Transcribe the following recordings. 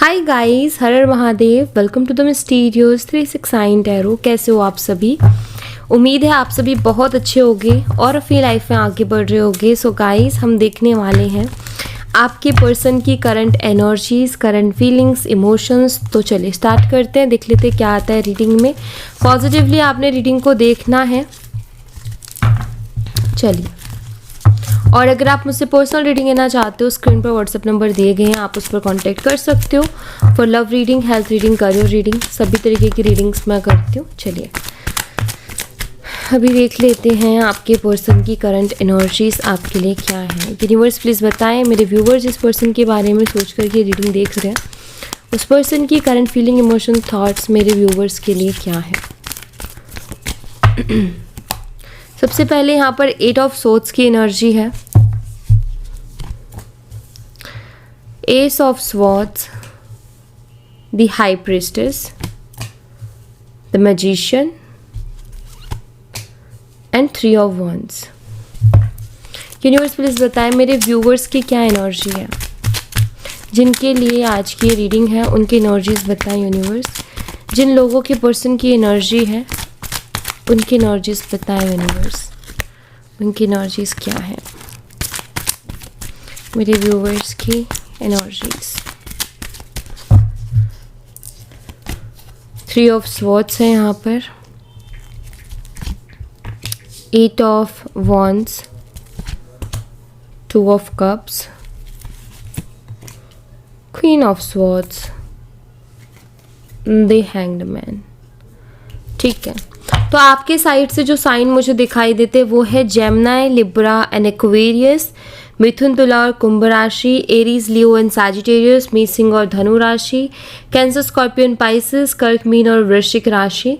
Hi guys, Har Har Mahadev. Welcome to the mysterious 369 tarot. कैसे हो आप सभी? उम्मीद है आप सभी बहुत अच्छे होंगे और अपनी लाइफ में आगे बढ़ रहे होंगे। सो गाइस, हम देखने वाले हैं आपके पर्सन की current energies, current feelings, emotions. तो चलिए स्टार्ट करते हैं, देख लेते हैं क्या आता है रीडिंग में। पॉजिटिवली आपने रीडिंग को देखना है। चलिए, और अगर आप मुझसे पर्सनल रीडिंग लेना चाहते हो, स्क्रीन पर व्हाट्सएप नंबर दिए गए हैं, आप उस पर कांटेक्ट कर सकते हो for love reading, health reading, career reading, सभी तरीके की रीडिंग्स मैं करती हूँ। चलिए अभी देख लेते हैं आपके पर्सन की करंट एनर्जीज आपके लिए क्या है। यूनिवर्स प्लीज़ बताएं मेरे व्यूवर्स जिस पर्सन के बारे में सोच कर ये रीडिंग देख रहे हैं, उस पर्सन की करंट फीलिंग, इमोशन, थॉट्स मेरे व्यूवर्स के लिए क्या है। सबसे पहले यहाँ पर 8 ऑफ सोर्ड्स की एनर्जी है, S of swords, the high priestess, the magician and 3 of wands. Universe please बताएं मेरे व्यूवर्स की क्या एनर्जी है, जिनके लिए आज की रीडिंग है उनकी एनर्जीज बताएं यूनिवर्स। जिन लोगों के पर्सन की एनर्जी है उनकी एनर्जीज बताएं यूनिवर्स, उनकी एनर्जीज क्या है मेरे व्यूवर्स की एनर्जीज। 3 ऑफ स्वॉर्ड्स है यहाँ पर, 8 of wands, 2 of cups, queen of swords, the hanged man. ठीक है, तो आपके साइड से जो साइन मुझे दिखाई देते वो है जेमिनी, लिब्रा एंड एक्वेरियस, मिथुन, तुला और कुंभ राशि, एरीज, लियो एंड सैजिटेरियस, मेष, सिंह और धनु राशि, कैंसर, स्कॉर्पियन, पाइसेस, कर्क, मीन और वृश्चिक राशि।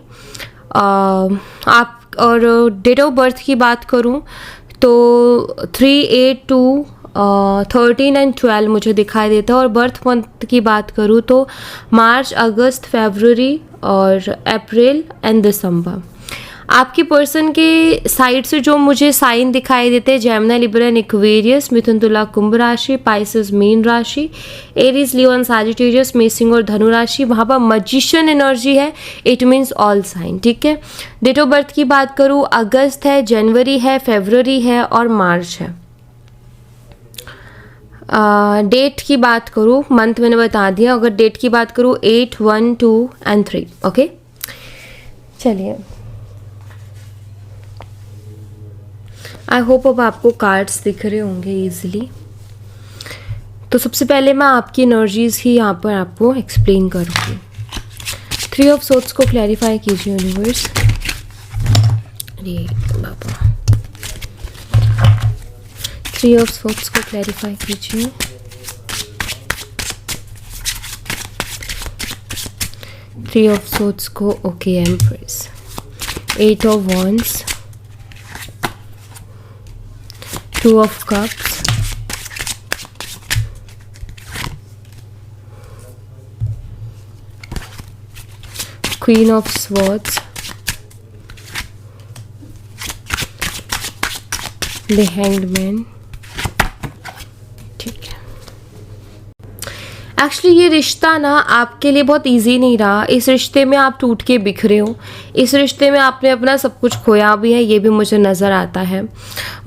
आप और डेट ऑफ बर्थ की बात करूं तो 3, 8, 2, 13 एंड 12 मुझे दिखाई देता है। और बर्थ मंथ की बात करूं तो मार्च, अगस्त, फरवरी और अप्रैल एंड दिसंबर। आपके पर्सन के साइड से जो मुझे साइन दिखाई देते हैं, जेमिनी, लिब्रा एंड एक्वेरियस, मिथुन, तुला, कुंभ राशि, पाइसेस, मीन राशि, एरीज, लियो एंड सैजिटेरियस, मेष, सिंह और धनु राशि। वहाँ पर मैजिशियन एनर्जी है, इट मीन्स ऑल साइन। ठीक है, डेट ऑफ बर्थ की बात करूँ अगस्त है, जनवरी है, फरवरी है और मार्च है। डेट की बात करूँ, मंथ मैंने बता दिया। अगर डेट की बात करूँ 8, 1, 2 एंड 3। ओके, चलिए आई होप अब आपको कार्ड्स दिख रहे होंगे ईजिली। तो सबसे पहले मैं आपकी एनर्जीज ही यहाँ पर आपको एक्सप्लेन करूँगी। 3 ऑफ सोर्ड्स को क्लैरिफाई कीजिए यूनिवर्स। अरे बाबा, 3 ऑफ सोर्ड्स को क्लैरिफाई कीजिए। थ्री ऑफ सोर्ड्स को okay empress, 8 of wands, 2 of cups, queen of swords, the hanged man। ठीक है, एक्चुअली ये रिश्ता ना आपके लिए बहुत इजी नहीं रहा। इस रिश्ते में आप टूट के बिखरे हो, इस रिश्ते में आपने अपना सब कुछ खोया भी है, ये भी मुझे नज़र आता है।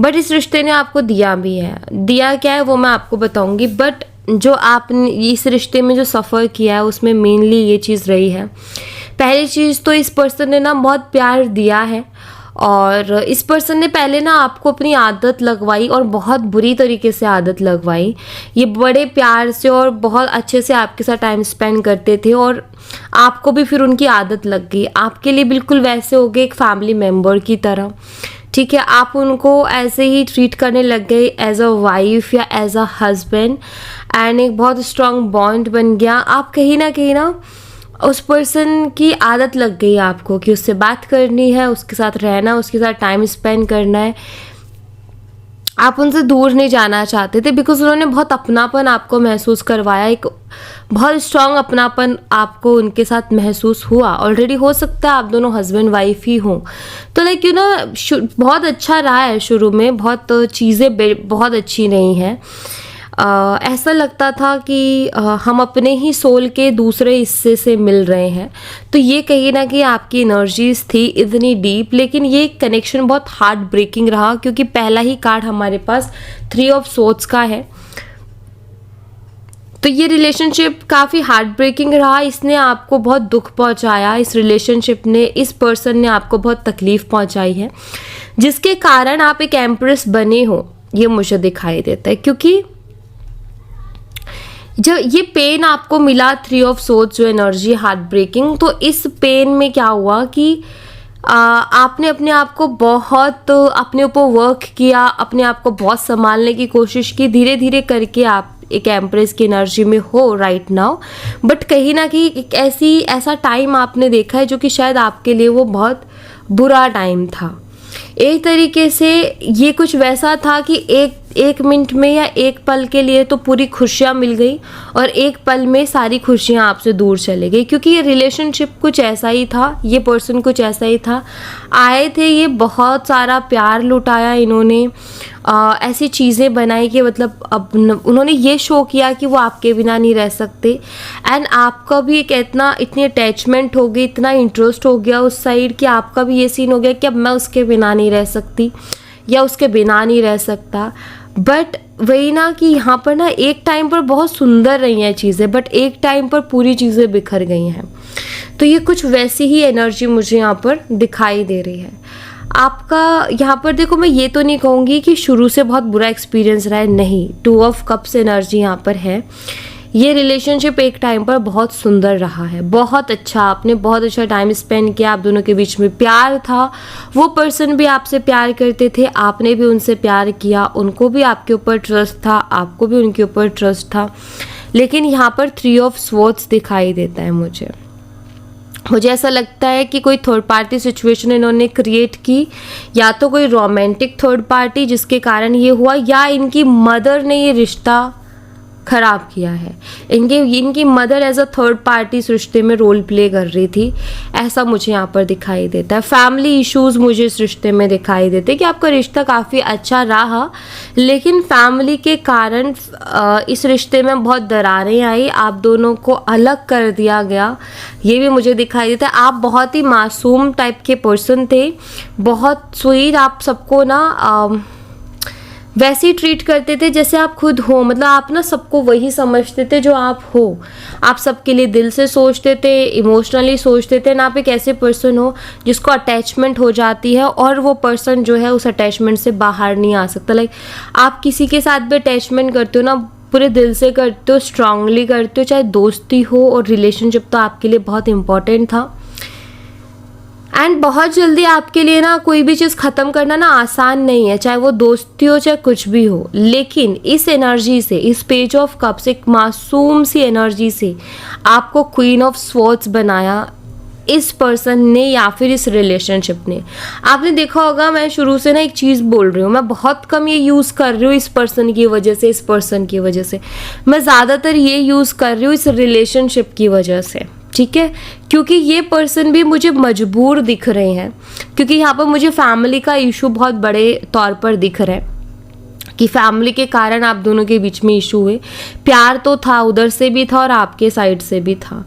बट इस रिश्ते ने आपको दिया भी है। दिया क्या है वो मैं आपको बताऊंगी, बट जो आपने इस रिश्ते में जो सफ़र किया है उसमें मेनली ये चीज़ रही है। पहली चीज़ तो इस पर्सन ने ना बहुत प्यार दिया है, और इस पर्सन ने पहले ना आपको अपनी आदत लगवाई और बहुत बुरी तरीके से आदत लगवाई। ये बड़े प्यार से और बहुत अच्छे से आपके साथ टाइम स्पेंड करते थे, और आपको भी फिर उनकी आदत लग गई। आपके लिए बिल्कुल वैसे हो गए एक फैमिली मेम्बर की तरह। ठीक है, आप उनको ऐसे ही ट्रीट करने लग गए एज अ वाइफ या एज अ हस्बैंड, एंड एक बहुत स्ट्रॉन्ग बॉन्ड बन गया। आप कहीं ना उस पर्सन की आदत लग गई आपको कि उससे बात करनी है, उसके साथ रहना, उसके साथ टाइम स्पेंड करना है। आप उनसे दूर नहीं जाना चाहते थे, बिकॉज उन्होंने बहुत अपनापन आपको महसूस करवाया, एक बहुत स्ट्रॉन्ग अपनापन आपको उनके साथ महसूस हुआ। ऑलरेडी हो सकता है आप दोनों हस्बैंड वाइफ ही हों, तो लाइक यू नो बहुत अच्छा रहा है शुरू में, बहुत चीज़ें बहुत अच्छी नहीं हैं। ऐसा लगता था कि हम अपने ही सोल के दूसरे हिस्से से मिल रहे हैं। तो ये कहीं ना कहीं आपकी एनर्जीज थी इतनी डीप, लेकिन ये कनेक्शन बहुत हार्ट ब्रेकिंग रहा क्योंकि पहला ही कार्ड हमारे पास 3 ऑफ सोर्ड्स का है। तो ये रिलेशनशिप काफ़ी हार्ट ब्रेकिंग रहा, इसने आपको बहुत दुख पहुंचाया, इस रिलेशनशिप ने, इस पर्सन ने आपको बहुत तकलीफ पहुंचाई है, जिसके कारण आप एक एम्प्रेस बने हो, ये मुझे दिखाई देता है। क्योंकि जब ये पेन आपको मिला 3 ऑफ सोर्ड्स जो एनर्जी हार्ट ब्रेकिंग, तो इस पेन में क्या हुआ कि आपने अपने आप को बहुत अपने ऊपर वर्क किया, अपने आप को बहुत संभालने की कोशिश की, धीरे धीरे करके आप एक एम्प्रेस की एनर्जी में हो राइट नाउ। बट कहीं ना कहीं एक ऐसा टाइम आपने देखा है जो कि शायद आपके लिए वो बहुत बुरा टाइम था। एक तरीके से ये कुछ वैसा था कि एक मिनट में या एक पल के लिए तो पूरी खुशियाँ मिल गई और एक पल में सारी खुशियाँ आपसे दूर चले गई, क्योंकि ये रिलेशनशिप कुछ ऐसा ही था, ये पर्सन कुछ ऐसा ही था। आए थे, ये बहुत सारा प्यार लुटाया इन्होंने, ऐसी चीज़ें बनाई कि मतलब अब उन्होंने ये शो किया कि वो आपके बिना नहीं रह सकते, एंड आपका भी एक इतनी अटैचमेंट हो गई, इतना इंटरेस्ट हो गया उस साइड कि आपका भी ये सीन हो गया कि अब मैं उसके बिना नहीं रह सकती या उसके बिना नहीं रह सकता। बट वही ना कि यहाँ पर ना एक टाइम पर बहुत सुंदर रही हैं चीज़ें, बट एक टाइम पर पूरी चीज़ें बिखर गई हैं। तो ये कुछ वैसी ही एनर्जी मुझे यहाँ पर दिखाई दे रही है। आपका यहाँ पर देखो, मैं ये तो नहीं कहूँगी कि शुरू से बहुत बुरा एक्सपीरियंस रहा है, नहीं। 2 ऑफ कप्स एनर्जी यहाँ पर है। ये रिलेशनशिप एक टाइम पर बहुत सुंदर रहा है, बहुत अच्छा, आपने बहुत अच्छा टाइम स्पेंड किया, आप दोनों के बीच में प्यार था, वो पर्सन भी आपसे प्यार करते थे, आपने भी उनसे प्यार किया, उनको भी आपके ऊपर ट्रस्ट था, आपको भी उनके ऊपर ट्रस्ट था। लेकिन यहाँ पर 3 ऑफ स्वॉर्ड्स दिखाई देता है मुझे ऐसा लगता है कि कोई थर्ड पार्टी सिचुएशन इन्होंने क्रिएट की, या तो कोई रोमांटिक थर्ड पार्टी जिसके कारण ये हुआ, या इनकी मदर ने ये रिश्ता खराब किया है। इनकी mother as a third party इस रिश्ते में रोल प्ले कर रही थी, ऐसा मुझे यहाँ पर दिखाई देता है। फैमिली इश्यूज मुझे इस रिश्ते में दिखाई देते कि आपका रिश्ता काफ़ी अच्छा रहा, लेकिन फैमिली के कारण इस रिश्ते में बहुत दरारें आई, आप दोनों को अलग कर दिया गया, ये भी मुझे दिखाई देता है। आप बहुत ही मासूम टाइप के पर्सन थे, बहुत स्वीट, आप सबको ना वैसे ही ट्रीट करते थे जैसे आप खुद हो, मतलब आप ना सबको वही समझते थे जो आप हो, आप सबके लिए दिल से सोचते थे, इमोशनली सोचते थे ना। आप एक ऐसे पर्सन हो जिसको अटैचमेंट हो जाती है और वो पर्सन जो है उस अटैचमेंट से बाहर नहीं आ सकता। लाइक आप किसी के साथ भी अटैचमेंट करते हो ना, पूरे दिल से करते हो, स्ट्रांगली करते हो, चाहे दोस्ती हो और रिलेशनशिप तो आपके लिए बहुत इंपॉर्टेंट था। एंड बहुत जल्दी आपके लिए ना कोई भी चीज़ ख़त्म करना ना आसान नहीं है, चाहे वो दोस्ती हो चाहे कुछ भी हो। लेकिन इस एनर्जी से, इस पेज ऑफ कप्स, एक मासूम सी एनर्जी से आपको क्वीन ऑफ स्वॉर्ड्स बनाया इस पर्सन ने या फिर इस रिलेशनशिप ने। आपने देखा होगा, मैं शुरू से ना एक चीज़ बोल रही हूँ, मैं बहुत कम ये यूज़ कर रही हूँ इस पर्सन की वजह से, इस पर्सन की वजह से, मैं ज़्यादातर ये यूज़ कर रही हूँ इस रिलेशनशिप की वजह से, ठीक है। क्योंकि ये पर्सन भी मुझे मजबूर दिख रहे हैं, क्योंकि यहाँ पर मुझे फैमिली का इशू बहुत बड़े तौर पर दिख रहा है कि फैमिली के कारण आप दोनों के बीच में इशू हुए। प्यार तो था, उधर से भी था और आपके साइड से भी था।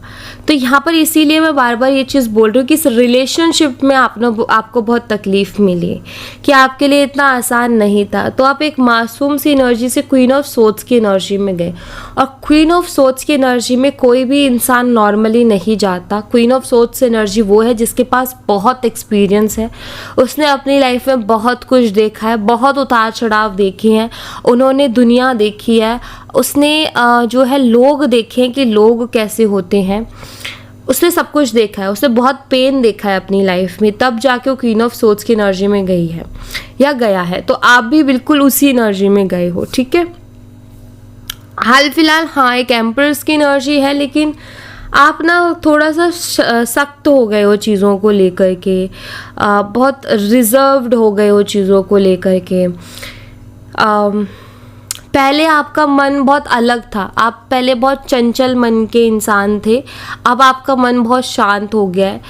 तो यहाँ पर इसीलिए मैं बार बार ये चीज़ बोल रही हूँ कि इस रिलेशनशिप में आपको बहुत तकलीफ मिली, कि आपके लिए इतना आसान नहीं था। तो आप एक मासूम सी एनर्जी से क्वीन ऑफ सोर्ड्स की एनर्जी में गए, और क्वीन ऑफ सोर्ड्स की एनर्जी में कोई भी इंसान नॉर्मली नहीं जाता। क्वीन ऑफ सोर्ड्स एनर्जी वो है जिसके पास बहुत एक्सपीरियंस है, उसने अपनी लाइफ में बहुत कुछ देखा है, बहुत उतार चढ़ाव देखे हैं, उन्होंने दुनिया देखी है, उसने जो है लोग देखे हैं कि लोग कैसे होते हैं, उसने सब कुछ देखा है, उसने बहुत पेन देखा है अपनी लाइफ में, तब जाके वो क्वीन ऑफ सोर्ड्स की एनर्जी में गई है या गया है। तो आप भी बिल्कुल उसी एनर्जी में गए हो, ठीक है। हाल फिलहाल हाँ एक एम्प्रेस की एनर्जी है, लेकिन आप ना थोड़ा सा सख्त हो गए हो चीज़ों को लेकर के, बहुत रिजर्व्ड हो गए हो चीज़ों को लेकर के। पहले आपका मन बहुत अलग था, आप पहले बहुत चंचल मन के इंसान थे, अब आपका मन बहुत शांत हो गया है।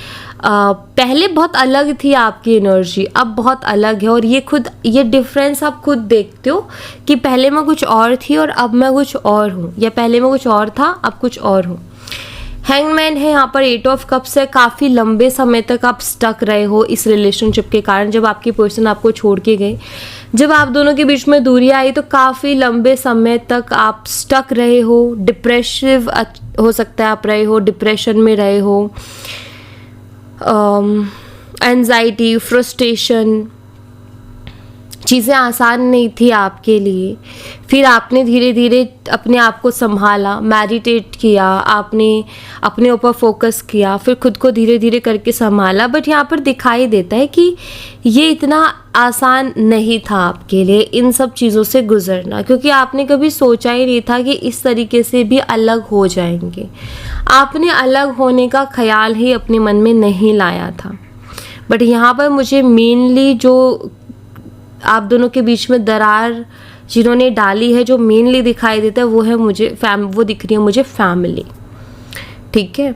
पहले बहुत अलग थी आपकी एनर्जी, अब बहुत अलग है। और ये डिफरेंस आप खुद देखते हो कि पहले मैं कुछ और थी और अब मैं कुछ और हूँ, या पहले मैं कुछ और था अब कुछ और हूँ। हैंगमैन है यहाँ पर, 8 ऑफ कप्स है। काफ़ी लंबे समय तक आप स्टक रहे हो इस रिलेशनशिप के कारण। जब आपकी पर्सन आपको छोड़ के गए, जब आप दोनों के बीच में दूरी आई, तो काफ़ी लंबे समय तक आप स्टक रहे हो। डिप्रेसिव हो सकता है आप रहे हो, डिप्रेशन में रहे हो, एंजाइटी, फ्रस्ट्रेशन, चीज़ें आसान नहीं थी आपके लिए। फिर आपने धीरे धीरे अपने आप को संभाला, मेडिटेट किया, आपने अपने ऊपर फोकस किया, फिर खुद को धीरे धीरे करके संभाला। बट यहाँ पर दिखाई देता है कि ये इतना आसान नहीं था आपके लिए इन सब चीज़ों से गुजरना, क्योंकि आपने कभी सोचा ही नहीं था कि इस तरीके से भी अलग हो जाएंगे। आपने अलग होने का ख्याल ही अपने मन में नहीं लाया था। बट यहाँ पर मुझे मेनली जो आप दोनों के बीच में दरार जिन्होंने डाली है, जो मेनली दिखाई देता है, वो है मुझे वो दिख रही है मुझे फैमिली। ठीक है,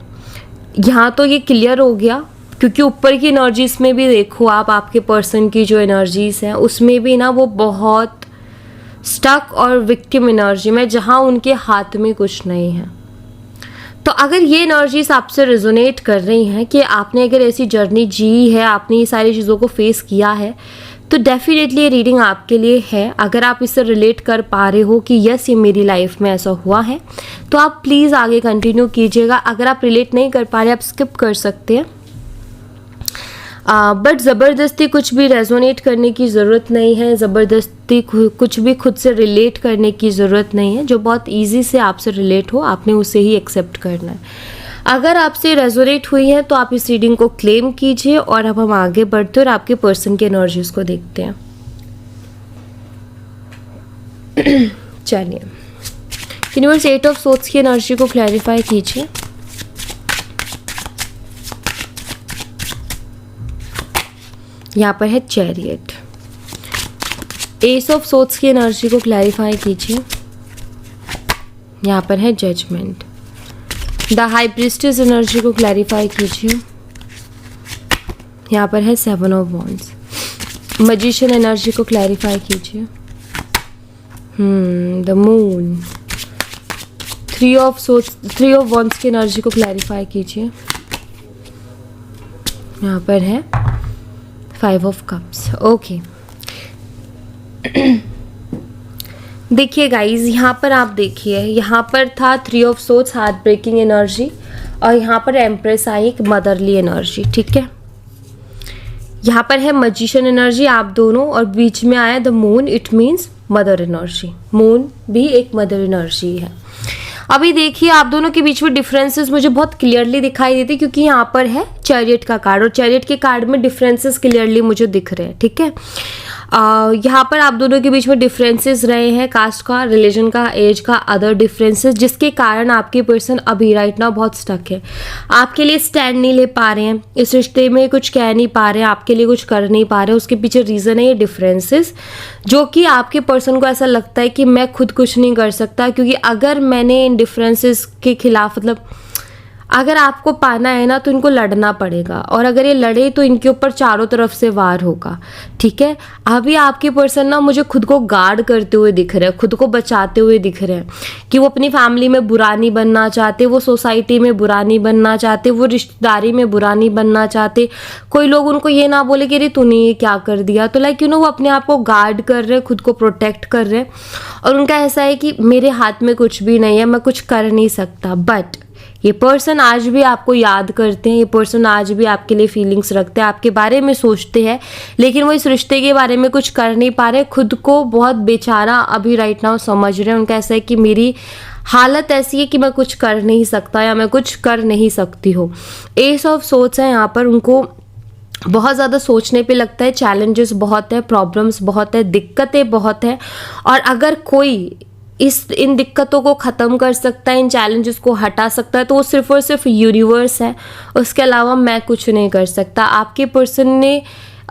यहाँ तो ये क्लियर हो गया, क्योंकि ऊपर की एनर्जीज में भी देखो आप, आपके पर्सन की जो एनर्जीज हैं उसमें भी ना वो बहुत स्टक और विक्टिम एनर्जी में, जहाँ उनके हाथ में कुछ नहीं है। तो अगर ये एनर्जीज आपसे रेजोनेट कर रही हैं कि आपने अगर ऐसी जर्नी जी है, आपने ये सारी चीज़ों को फेस किया है, तो डेफिनेटली ये रीडिंग आपके लिए है। अगर आप इससे रिलेट कर पा रहे हो कि यस ये मेरी लाइफ में ऐसा हुआ है, तो आप प्लीज़ आगे कंटिन्यू कीजिएगा। अगर आप रिलेट नहीं कर पा रहे, आप स्किप कर सकते हैं। बट ज़बरदस्ती कुछ भी रेजोनेट करने की ज़रूरत नहीं है, ज़बरदस्ती कुछ भी खुद से रिलेट करने की ज़रूरत नहीं है। जो बहुत ईजी से आपसे रिलेट हो, आपने उसे ही एक्सेप्ट करना है। अगर आपसे रेजोनेट हुई है तो आप इस रीडिंग को क्लेम कीजिए। और अब हम आगे बढ़ते हैं और आपके पर्सन के एनर्जीज को देखते हैं। चलिए, यूनिवर्स 8 ऑफ सोर्ड्स की एनर्जी को क्लैरिफाई कीजिए। यहाँ पर है चैरियट। एस ऑफ सोर्ड्स की एनर्जी को क्लैरिफाई कीजिए। यहाँ पर है judgement. The high priestess energy को क्लैरिफाई कीजिए। यहाँ पर है 7 ऑफ वॉन्ड्स। मैजिशियन एनर्जी को क्लैरिफाई कीजिए। The moon. 3 ऑफ वॉन्ड्स की एनर्जी को क्लैरिफाई कीजिए। यहाँ पर है 5 ऑफ कप्स। ओके, देखिए गाइज, यहाँ पर आप देखिए, यहाँ पर था 3 of swords, heart breaking energy, और यहाँ पर एम्प्रेस आई, एक मदरली एनर्जी। ठीक है, यहाँ पर है मैजिशियन एनर्जी, आप दोनों, और बीच में आया the moon, it means mother energy. Moon भी एक मदर एनर्जी है। अभी देखिए, आप दोनों के बीच में डिफरेंसेस मुझे बहुत क्लियरली दिखाई देते, क्योंकि यहाँ पर है चैरियट का कार्ड, और चैरियट के कार्ड में डिफरेंसेस क्लियरली मुझे दिख रहे हैं। ठीक है, यहाँ पर आप दोनों के बीच में डिफरेंसेस रहे हैं, कास्ट का, रिलीजन का, एज का, अदर डिफरेंसेस, जिसके कारण आपके पर्सन अभी राइट नाउ बहुत स्टक है। आपके लिए स्टैंड नहीं ले पा रहे हैं, इस रिश्ते में कुछ कह नहीं पा रहे हैं, आपके लिए कुछ कर नहीं पा रहे हैं। उसके पीछे रीज़न है ये डिफरेंसेस, जो कि आपके पर्सन को ऐसा लगता है कि मैं खुद कुछ नहीं कर सकता, क्योंकि अगर मैंने इन डिफरेंसेस के खिलाफ, मतलब अगर आपको पाना है ना, तो इनको लड़ना पड़ेगा, और अगर ये लड़े तो इनके ऊपर चारों तरफ से वार होगा। ठीक है, अभी आपके पर्सन ना मुझे खुद को गार्ड करते हुए दिख रहे हैं, खुद को बचाते हुए दिख रहे हैं, कि वो अपनी फैमिली में बुरा नहीं बनना चाहते, वो सोसाइटी में बुरा नहीं बनना चाहते, वो रिश्तेदारी में बुरा नहीं बनना चाहते। कोई लोग उनको ये ना बोले कि अरे तूने ये क्या कर दिया, तो लाइक वो अपने आप को गार्ड कर रहे हैं, खुद को प्रोटेक्ट कर रहे हैं, और उनका ऐसा है कि मेरे हाथ में कुछ भी नहीं है, मैं कुछ कर नहीं सकता। बट ये पर्सन आज भी आपको याद करते हैं, ये पर्सन आज भी आपके लिए फीलिंग्स रखते हैं, आपके बारे में सोचते हैं, लेकिन वो इस रिश्ते के बारे में कुछ कर नहीं पा रहे, खुद को बहुत बेचारा अभी राइट नाउ समझ रहे हैं। उनका ऐसा है कि मेरी हालत ऐसी है कि मैं कुछ कर नहीं सकता, या मैं कुछ कर नहीं सकती हूँ। एस ऑफ सोर्ड्स है यहाँ पर, उनको बहुत ज़्यादा सोचने पे लगता है, चैलेंजेस बहुत है, प्रॉब्लम्स बहुत है, दिक्कतें बहुत है, और अगर कोई इन दिक्कतों को ख़त्म कर सकता है, इन चैलेंजेस को हटा सकता है, तो वो सिर्फ और सिर्फ यूनिवर्स है। उसके अलावा मैं कुछ नहीं कर सकता। आपके पर्सन ने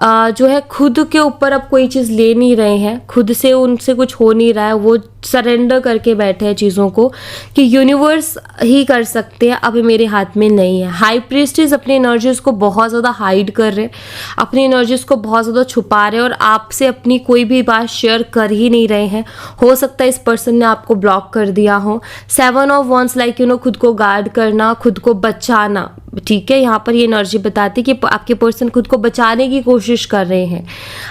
जो है खुद के ऊपर अब कोई चीज़ ले नहीं रहे हैं, खुद से उनसे कुछ हो नहीं रहा है, वो सरेंडर करके बैठे हैं चीज़ों को कि यूनिवर्स ही कर सकते हैं, अब मेरे हाथ में नहीं है। हाई प्रीस्टेस अपनी एनर्जीज को बहुत ज़्यादा हाइड कर रहे हैं, अपनी एनर्जीज को बहुत ज़्यादा छुपा रहे हैं और आपसे अपनी कोई भी बात शेयर कर ही नहीं रहे हैं। हो सकता है इस पर्सन ने आपको ब्लॉक कर दिया हो। 7 ऑफ वंस लाइक खुद को गार्ड करना, खुद को बचाना, ठीक है। यहाँ पर ये एनर्जी बताती कि आपके पर्सन खुद को बचाने की कोशिश कर रहे हैं,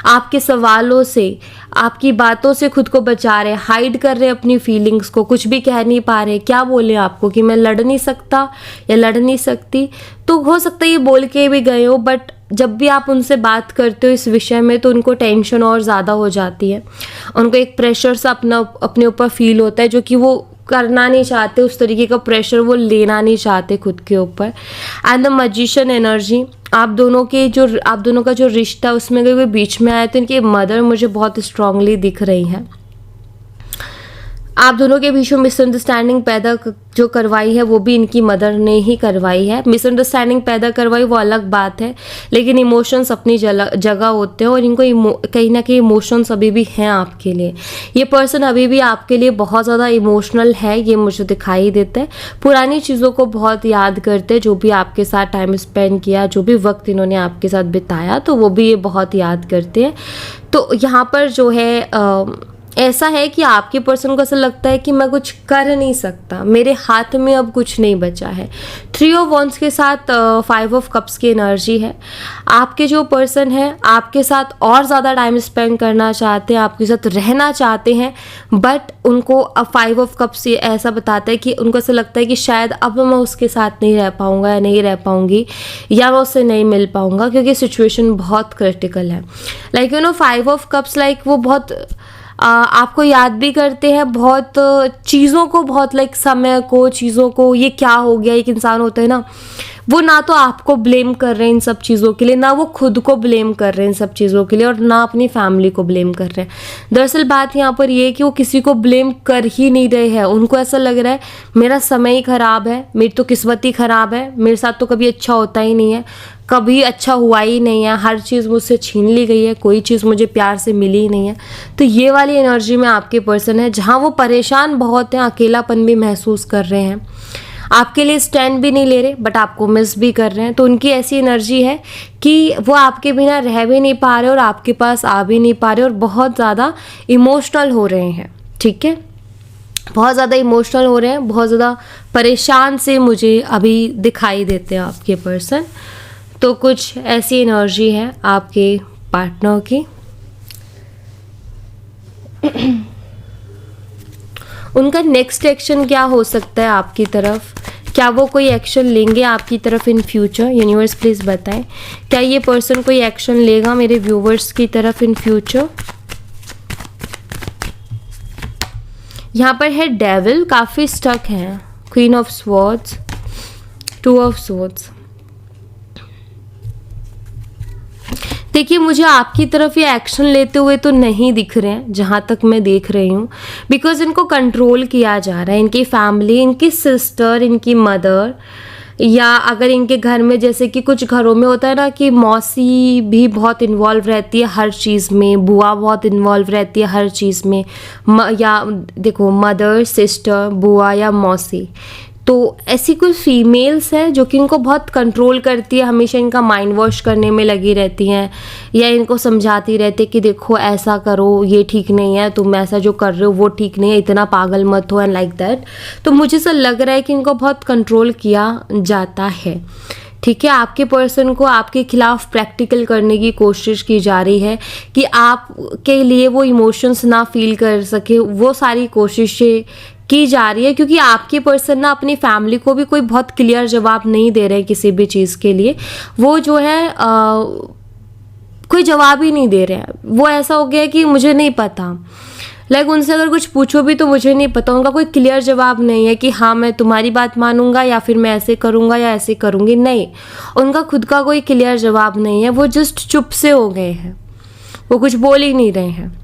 आपके सवालों से, आपकी बातों से खुद को बचा रहे हैं, हाइड कर रहे हैं अपनी फीलिंग्स को, कुछ भी कह नहीं पा रहे। क्या बोले आपको कि मैं लड़ नहीं सकता या लड़ नहीं सकती, तो हो सकता है ये बोल के भी गए हो, बट जब भी आप उनसे बात करते हो इस विषय में तो उनको टेंशन और ज़्यादा हो जाती है, उनको एक प्रेशर सा अपने ऊपर फील होता है जो कि वो करना नहीं चाहते, उस तरीके का प्रेशर वो लेना नहीं चाहते खुद के ऊपर। एंड द मैजिशियन एनर्जी, आप दोनों का जो रिश्ता उसमें कोई बीच में आया तो इनकी मदर मुझे बहुत स्ट्रांगली दिख रही है। आप दोनों के बीच में मिसअंडरस्टैंडिंग पैदा जो करवाई है वो भी इनकी मदर ने ही करवाई है। मिसअंडरस्टैंडिंग पैदा करवाई वो अलग बात है, लेकिन इमोशंस अपनी जगह होते हैं और इनको कहीं ना कहीं इमोशंस अभी भी हैं आपके लिए। ये पर्सन अभी भी आपके लिए बहुत ज़्यादा इमोशनल है, ये मुझे दिखाई देता है। पुरानी चीज़ों को बहुत याद करते हैं, जो भी आपके साथ टाइम स्पेंड किया, जो भी वक्त इन्होंने आपके साथ बिताया, तो वो भी ये बहुत याद करते हैं। तो यहाँ पर जो है ऐसा है कि आपके पर्सन को ऐसा लगता है कि मैं कुछ कर नहीं सकता, मेरे हाथ में अब कुछ नहीं बचा है। 3 ऑफ वंस के साथ 5 ऑफ कप्स की एनर्जी है। आपके जो पर्सन है आपके साथ और ज़्यादा टाइम स्पेंड करना चाहते हैं, आपके साथ रहना चाहते हैं, बट उनको अब 5 ऑफ कप्स ये ऐसा बताता है कि उनको ऐसा लगता है कि शायद अब मैं उसके साथ नहीं रह पाऊँगा या नहीं रह पाऊँगी, या मैं उससे नहीं मिल पाऊँगा, क्योंकि सिचुएशन बहुत क्रिटिकल है। 5 ऑफ कप्स वो बहुत आपको याद भी करते हैं, बहुत चीज़ों को, बहुत समय को, चीज़ों को, ये क्या हो गया। एक इंसान होता है ना, वो ना तो आपको ब्लेम कर रहे हैं इन सब चीज़ों के लिए, ना वो खुद को ब्लेम कर रहे हैं इन सब चीज़ों के लिए, और ना अपनी फैमिली को ब्लेम कर रहे हैं। दरअसल बात यहाँ पर ये है कि वो किसी को ब्लेम कर ही नहीं रहे हैं। उनको ऐसा लग रहा है मेरा समय ही ख़राब है, मेरी तो किस्मत ही ख़राब है, मेरे साथ तो कभी अच्छा होता ही नहीं है, कभी अच्छा हुआ ही नहीं है, हर चीज़ मुझसे छीन ली गई है, कोई चीज़ मुझे प्यार से मिली ही नहीं है। तो ये वाली एनर्जी में आपके पर्सन है, जहाँ वो परेशान बहुत हैं, अकेलापन भी महसूस कर रहे हैं, आपके लिए स्टैंड भी नहीं ले रहे, बट आपको मिस भी कर रहे हैं। तो उनकी ऐसी एनर्जी है कि वो आपके बिना रह भी नहीं पा रहे और आपके पास आ भी नहीं पा रहे, और बहुत ज़्यादा इमोशनल हो रहे हैं, ठीक है, बहुत ज़्यादा इमोशनल हो रहे हैं, बहुत ज़्यादा परेशान से मुझे अभी दिखाई देते हैं आपके पर्सन। तो कुछ ऐसी एनर्जी है आपके पार्टनर की। उनका नेक्स्ट एक्शन क्या हो सकता है आपकी तरफ? क्या वो कोई एक्शन लेंगे आपकी तरफ इन फ्यूचर? यूनिवर्स प्लीज़ बताएं, क्या ये पर्सन कोई एक्शन लेगा मेरे व्यूवर्स की तरफ इन फ्यूचर? यहाँ पर है डेविल, काफ़ी स्टक हैं, queen of swords, 2 of swords. देखिए, मुझे आपकी तरफ ये एक्शन लेते हुए तो नहीं दिख रहे हैं, जहाँ तक मैं देख रही हूँ, बिकॉज इनको कंट्रोल किया जा रहा है। इनकी फैमिली, इनकी सिस्टर, इनकी मदर, या अगर इनके घर में, जैसे कि कुछ घरों में होता है ना कि मौसी भी बहुत इन्वॉल्व रहती है हर चीज़ में, बुआ बहुत इन्वॉल्व रहती है हर चीज़ में, या देखो मदर, सिस्टर, बुआ या मौसी, तो ऐसी कुछ फीमेल्स हैं जो कि इनको बहुत कंट्रोल करती है, हमेशा इनका माइंड वॉश करने में लगी रहती हैं, या इनको समझाती रहती है कि देखो ऐसा करो, ये ठीक नहीं है, तुम ऐसा जो कर रहे हो वो ठीक नहीं है, इतना पागल मत हो, एंड लाइक दैट। तो मुझे ऐसा लग रहा है कि इनको बहुत कंट्रोल किया जाता है, ठीक है। आपके पर्सन को आपके खिलाफ प्रैक्टिकल करने की कोशिश की जा रही है कि आपके लिए वो इमोशंस ना फील कर सके, वो सारी कोशिशें की जा रही है, क्योंकि आपके पर्सन ना अपनी फैमिली को भी कोई बहुत क्लियर जवाब नहीं दे रहे हैं किसी भी चीज़ के लिए। वो जो है कोई जवाब ही नहीं दे रहे हैं। वो ऐसा हो गया है कि मुझे नहीं पता, उनसे अगर कुछ पूछो भी तो मुझे नहीं पता, उनका कोई क्लियर जवाब नहीं है कि हाँ मैं तुम्हारी बात मानूंगा या फिर मैं ऐसे करूँगा या ऐसे करूँगी, नहीं, उनका खुद का कोई क्लियर जवाब नहीं है। वो जस्ट चुप से हो गए हैं, वो कुछ बोल ही नहीं रहे हैं।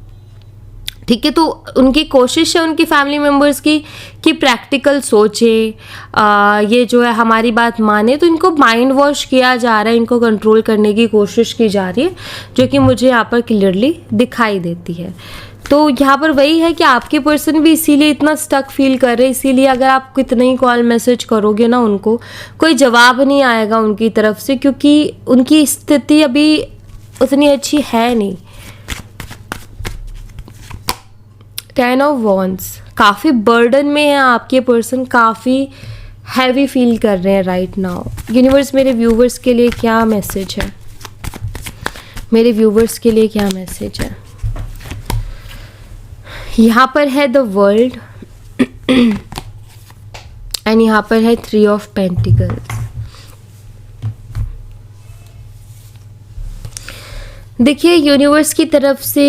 ठीक है। तो उनकी कोशिश है उनकी फैमिली मेम्बर्स की कि प्रैक्टिकल सोचे, ये जो है हमारी बात माने। तो इनको माइंड वॉश किया जा रहा है, इनको कंट्रोल करने की कोशिश की जा रही है, जो कि मुझे यहाँ पर क्लियरली दिखाई देती है। तो यहाँ पर वही है कि आपके पर्सन भी इसीलिए इतना स्टक फील कर रहे हैं, इसीलिए अगर आप कितना ही कॉल मैसेज करोगे ना, उनको कोई जवाब नहीं आएगा उनकी तरफ से, क्योंकि उनकी स्थिति अभी उतनी अच्छी है नहीं। 10 ऑफ वॉन्ड्स, काफ़ी बर्डन में है आपके पर्सन, काफ़ी हैवी फील कर रहे हैं राइट नाउ। यूनिवर्स मेरे व्यूवर्स के लिए क्या मैसेज है, मेरे व्यूवर्स के लिए क्या मैसेज है? यहाँ पर है द वर्ल्ड एंड यहाँ पर है 3 ऑफ पेंटिकल्स। देखिए यूनिवर्स की तरफ से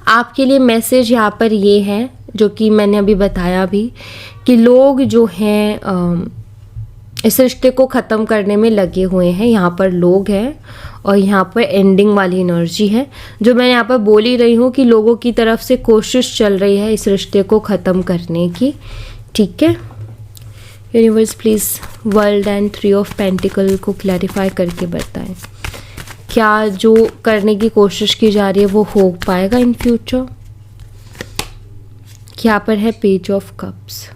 आपके लिए मैसेज यहाँ पर ये है, जो कि मैंने अभी बताया भी, कि लोग जो हैं इस रिश्ते को ख़त्म करने में लगे हुए हैं। यहाँ पर लोग हैं और यहाँ पर एंडिंग वाली एनर्जी है, जो मैं यहाँ पर बोल ही रही हूँ कि लोगों की तरफ से कोशिश चल रही है इस रिश्ते को ख़त्म करने की। ठीक है universe, please world and 3 of pentacle को क्लैरिफाई करके बताएं, क्या जो करने की कोशिश की जा रही है वो हो पाएगा इन फ्यूचर? यहाँ पर है पेज ऑफ कप्स,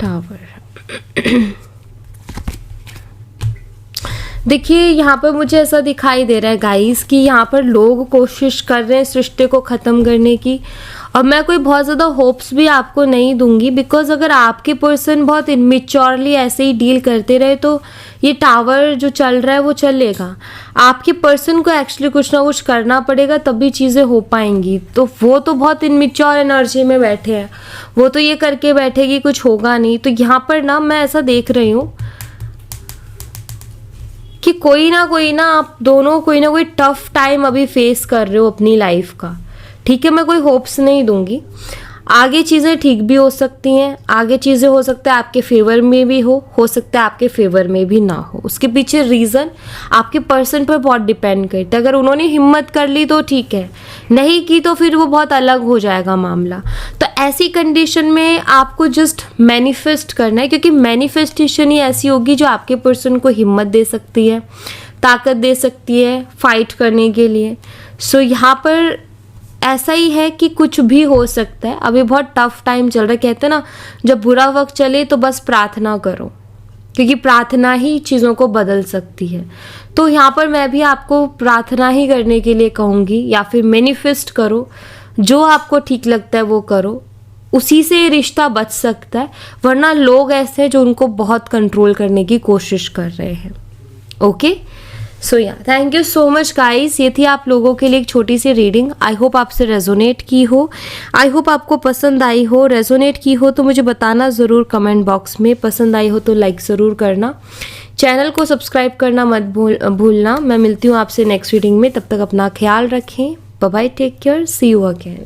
टावर। देखिए यहाँ पर मुझे ऐसा दिखाई दे रहा है गाइस कि यहाँ पर लोग कोशिश कर रहे हैं इस रिश्ते को ख़त्म करने की, और मैं कोई बहुत ज़्यादा होप्स भी आपको नहीं दूंगी, बिकॉज अगर आपके पर्सन बहुत इनमेच्योरली ऐसे ही डील करते रहे तो ये टावर जो चल रहा है वो चलेगा। आपके पर्सन को एक्चुअली कुछ ना कुछ करना पड़ेगा, तभी चीज़ें हो पाएंगी। तो वो तो बहुत इनमेच्योर एनर्जी में बैठे हैं, वो तो ये करके बैठे कि कुछ होगा नहीं। तो यहाँ पर ना मैं ऐसा देख रही हूँ कि कोई ना आप दोनों कोई ना कोई टफ टाइम अभी फेस कर रहे हो अपनी लाइफ का। ठीक है, मैं कोई होप्स नहीं दूंगी, आगे चीज़ें ठीक भी हो सकती हैं, आगे चीज़ें हो सकता है आपके फेवर में भी हो सकता है आपके फेवर में भी ना हो। उसके पीछे रीज़न आपके पर्सन पर बहुत डिपेंड करता है। अगर उन्होंने हिम्मत कर ली तो ठीक है, नहीं की तो फिर वो बहुत अलग हो जाएगा मामला। तो ऐसी कंडीशन में आपको जस्ट मैनिफेस्ट करना है, क्योंकि मैनिफेस्टेशन ही ऐसी होगी जो आपके पर्सन को हिम्मत दे सकती है, ताकत दे सकती है फाइट करने के लिए। सो यहाँ पर ऐसा ही है कि कुछ भी हो सकता है, अभी बहुत टफ टाइम चल रहा है। कहते हैं ना, जब बुरा वक्त चले तो बस प्रार्थना करो, क्योंकि प्रार्थना ही चीज़ों को बदल सकती है। तो यहाँ पर मैं भी आपको प्रार्थना ही करने के लिए कहूँगी, या फिर मैनिफेस्ट करो, जो आपको ठीक लगता है वो करो, उसी से रिश्ता बच सकता है। वरना लोग ऐसे हैं जो उनको बहुत कंट्रोल करने की कोशिश कर रहे हैं। ओके, सो या thank you so much guys. ये थी आप लोगों के लिए एक छोटी सी रीडिंग। आई होप आपसे रेजोनेट की हो, आई होप आपको पसंद आई हो। रेजोनेट की हो तो मुझे बताना ज़रूर कमेंट बॉक्स में, पसंद आई हो तो लाइक ज़रूर करना, चैनल को सब्सक्राइब करना मत भूलना। मैं मिलती हूँ आपसे नेक्स्ट रीडिंग में, तब तक अपना ख्याल रखें। Bye bye, take care, see you again.